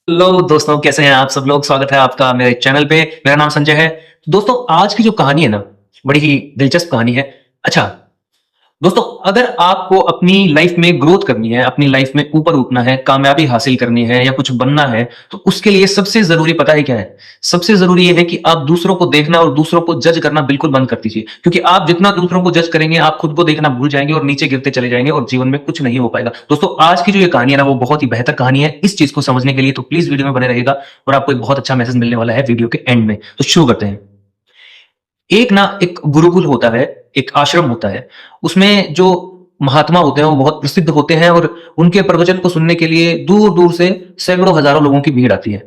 Hello दोस्तों, कैसे हैं आप सब लोग। स्वागत है आपका मेरे चैनल पे। मेरा नाम संजय है। दोस्तों, आज की जो कहानी है ना, बड़ी ही दिलचस्प कहानी है। अच्छा दोस्तों, अगर आपको अपनी लाइफ में ग्रोथ करनी है, अपनी लाइफ में ऊपर उठना है, कामयाबी हासिल करनी है या कुछ बनना है, तो उसके लिए सबसे जरूरी पता है क्या है? सबसे जरूरी ये है कि आप दूसरों को देखना और दूसरों को जज करना बिल्कुल बंद कर दीजिए। क्योंकि आप जितना दूसरों को जज करेंगे, आप खुद को देखना भूल जाएंगे और नीचे गिरते चले जाएंगे और जीवन में कुछ नहीं हो पाएगा। दोस्तों, आज की जो ये कहानी है ना, वो बहुत ही बेहतर कहानी है। इस चीज को समझने के लिए तो प्लीज वीडियो में बने रहेगा और आपको एक बहुत अच्छा मैसेज मिलने वाला है वीडियो के एंड में। तो शुरू करते हैं। एक गुरुकुल होता है, एक आश्रम होता है। उसमें जो महात्मा होते हैं वो बहुत प्रसिद्ध होते हैं और उनके प्रवचन को सुनने के लिए दूर दूर से सैकड़ों हजारों लोगों की भीड़ आती है।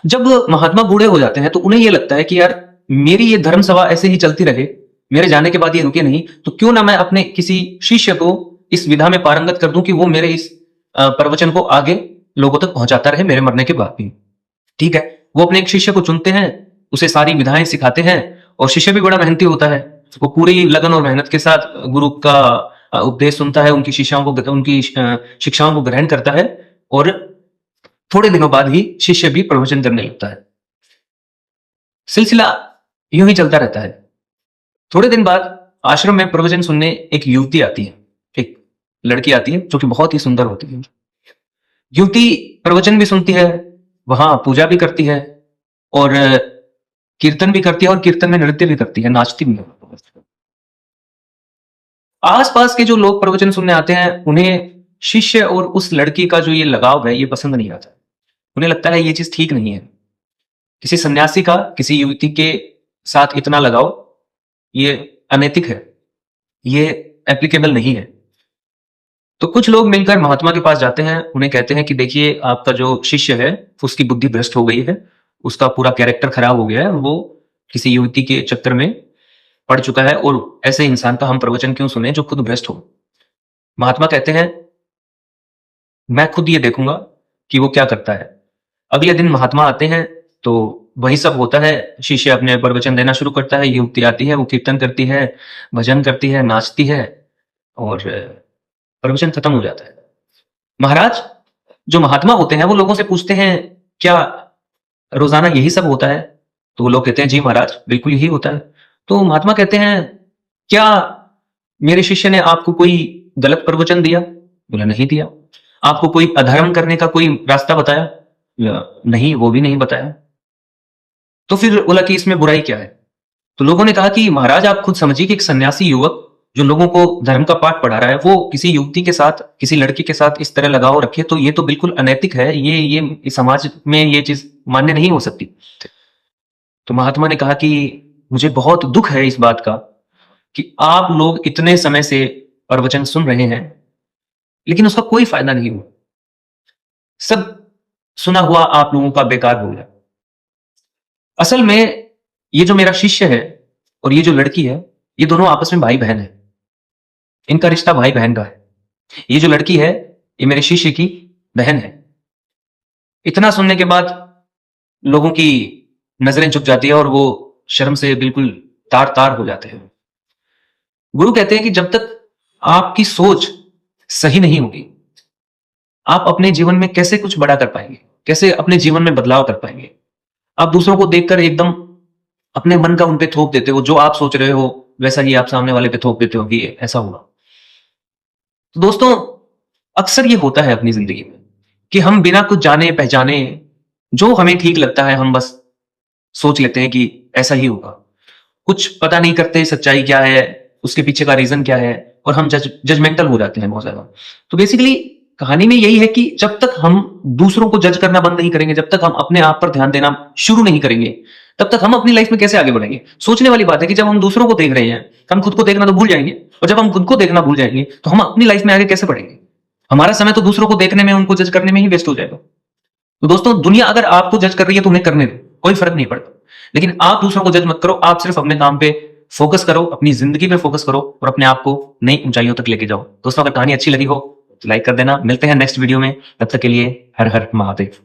जब महात्मा बूढ़े हो जाते हैं तो उन्हें यह लगता है कि यार, मेरी ये धर्म सभा ऐसे ही चलती रहे, मेरे जाने के बाद ये रुके नहीं, तो क्यों ना मैं अपने किसी शिष्य को इस विधा में पारंगत कर दूं कि वो मेरे इस प्रवचन को आगे लोगों तक पहुंचाता रहे मेरे मरने के बाद भी। ठीक है, वो अपने एक शिष्य को चुनते हैं, उसे सारी विधाएं सिखाते हैं और शिष्य भी बड़ा मेहनती होता है। वो पूरी लगन और मेहनत के साथ गुरु का उपदेश सुनता है, उनकी शिक्षाओं को ग्रहण करता है और थोड़े दिनों बाद ही शिष्य भी प्रवचन करने लगता है। सिलसिला यूं ही चलता रहता है। थोड़े दिन बाद आश्रम में प्रवचन सुनने एक युवती आती है, एक लड़की आती है जो कि बहुत ही सुंदर होती है। युवती प्रवचन भी सुनती है, वहां पूजा भी करती है और कीर्तन भी करती है और कीर्तन में नृत्य भी करती है, नाचती भी है। आसपास के जो लोग प्रवचन सुनने आते हैं उन्हें शिष्य और उस लड़की का जो ये लगाव है ये पसंद नहीं आता। उन्हें लगता है ये चीज ठीक नहीं है। किसी सन्यासी का किसी युवती के साथ इतना लगाव ये अनैतिक है, ये एप्लीकेबल नहीं है। तो कुछ लोग मिलकर महात्मा के पास जाते हैं, उन्हें कहते हैं कि देखिए, आपका जो शिष्य है उसकी बुद्धि भ्रष्ट हो गई है, उसका पूरा कैरेक्टर खराब हो गया है, वो किसी युवती के चक्कर में पड़ चुका है और ऐसे इंसान का हम प्रवचन क्यों सुने जो खुद भ्रष्ट हो। महात्मा कहते हैं, मैं खुद ये देखूंगा कि वो क्या करता है। अगले दिन महात्मा आते हैं तो वही सब होता है। शिष्य अपने प्रवचन देना शुरू करता है, युवती आती है, वो कीर्तन करती है, भजन करती है, नाचती है और प्रवचन खत्म हो जाता है। महाराज, जो महात्मा होते हैं वो लोगों से पूछते हैं, क्या रोजाना यही सब होता है? तो वो लोग कहते हैं, जी महाराज, बिल्कुल यही होता है। तो महात्मा कहते हैं, क्या मेरे शिष्य ने आपको कोई गलत प्रवचन दिया? बोला, नहीं दिया। आपको कोई अधर्म करने का कोई रास्ता बताया? नहीं, वो भी नहीं बताया। तो फिर बोला कि इसमें बुराई क्या है? तो लोगों ने कहा कि महाराज, आप खुद समझिए कि एक सन्यासी युवक जो लोगों को धर्म का पाठ पढ़ा रहा है, वो किसी युवती के साथ, किसी लड़की के साथ इस तरह लगाव रखे, तो ये तो बिल्कुल अनैतिक है। ये इस समाज में ये चीज मान्य नहीं हो सकती। तो महात्मा ने कहा कि मुझे बहुत दुख है इस बात का कि आप लोग इतने समय से प्रवचन सुन रहे हैं लेकिन उसका कोई फायदा नहीं हुआ। सब सुना हुआ आप लोगों का बेकार हो गया। असल में ये जो मेरा शिष्य है और ये जो लड़की है, ये दोनों आपस में भाई बहन है। इनका रिश्ता भाई बहन का है। ये जो लड़की है, ये मेरे शिष्य की बहन है। इतना सुनने के बाद लोगों की नजरें झुक जाती है और वो शर्म से बिल्कुल तार तार हो जाते हैं। गुरु कहते हैं कि जब तक आपकी सोच सही नहीं होगी, आप अपने जीवन में कैसे कुछ बड़ा कर पाएंगे, कैसे अपने जीवन में बदलाव कर पाएंगे? आप दूसरों को देखकर एकदम अपने मन का उन पे थोप देते हो, जो आप सोच रहे हो वैसा ही आप सामने वाले पे थोप देते हो कि ऐसा होगा। तो दोस्तों, अक्सर ये होता है अपनी जिंदगी में कि हम बिना कुछ जाने पहचाने जो हमें ठीक लगता है, हम बस सोच लेते हैं कि ऐसा ही होगा। कुछ पता नहीं करते सच्चाई क्या है, उसके पीछे का रीजन क्या है, और हम जजमेंटल हो जाते हैं बहुत ज्यादा। तो बेसिकली कहानी में यही है कि जब तक हम दूसरों को जज करना बंद नहीं करेंगे, जब तक हम अपने आप पर ध्यान देना शुरू नहीं करेंगे, तब तक हम अपनी लाइफ में कैसे आगे बढ़ेंगे? सोचने वाली बात है कि जब हम दूसरों को देख रहे हैं, हम खुद को देखना तो भूल जाएंगे, और जब हम खुद को देखना भूल जाएंगे तो हम अपनी लाइफ में आगे कैसे बढ़ेंगे? हमारा समय तो दूसरों को देखने में, उनको जज करने में ही वेस्ट हो जाएगा। तो दोस्तों, दुनिया अगर आपको जज कर रही है तो उन्हें करने दो, कोई फर्क नहीं पड़ता। लेकिन आप दूसरों को जज मत करो, आप सिर्फ अपने काम पे फोकस करो, अपनी जिंदगी पे फोकस करो और अपने आप को नई ऊंचाइयों तक लेके जाओ। दोस्तों, अगर कहानी अच्छी लगी हो तो लाइक कर देना। मिलते हैं नेक्स्ट वीडियो में, तब तक के लिए हर हर महादेव।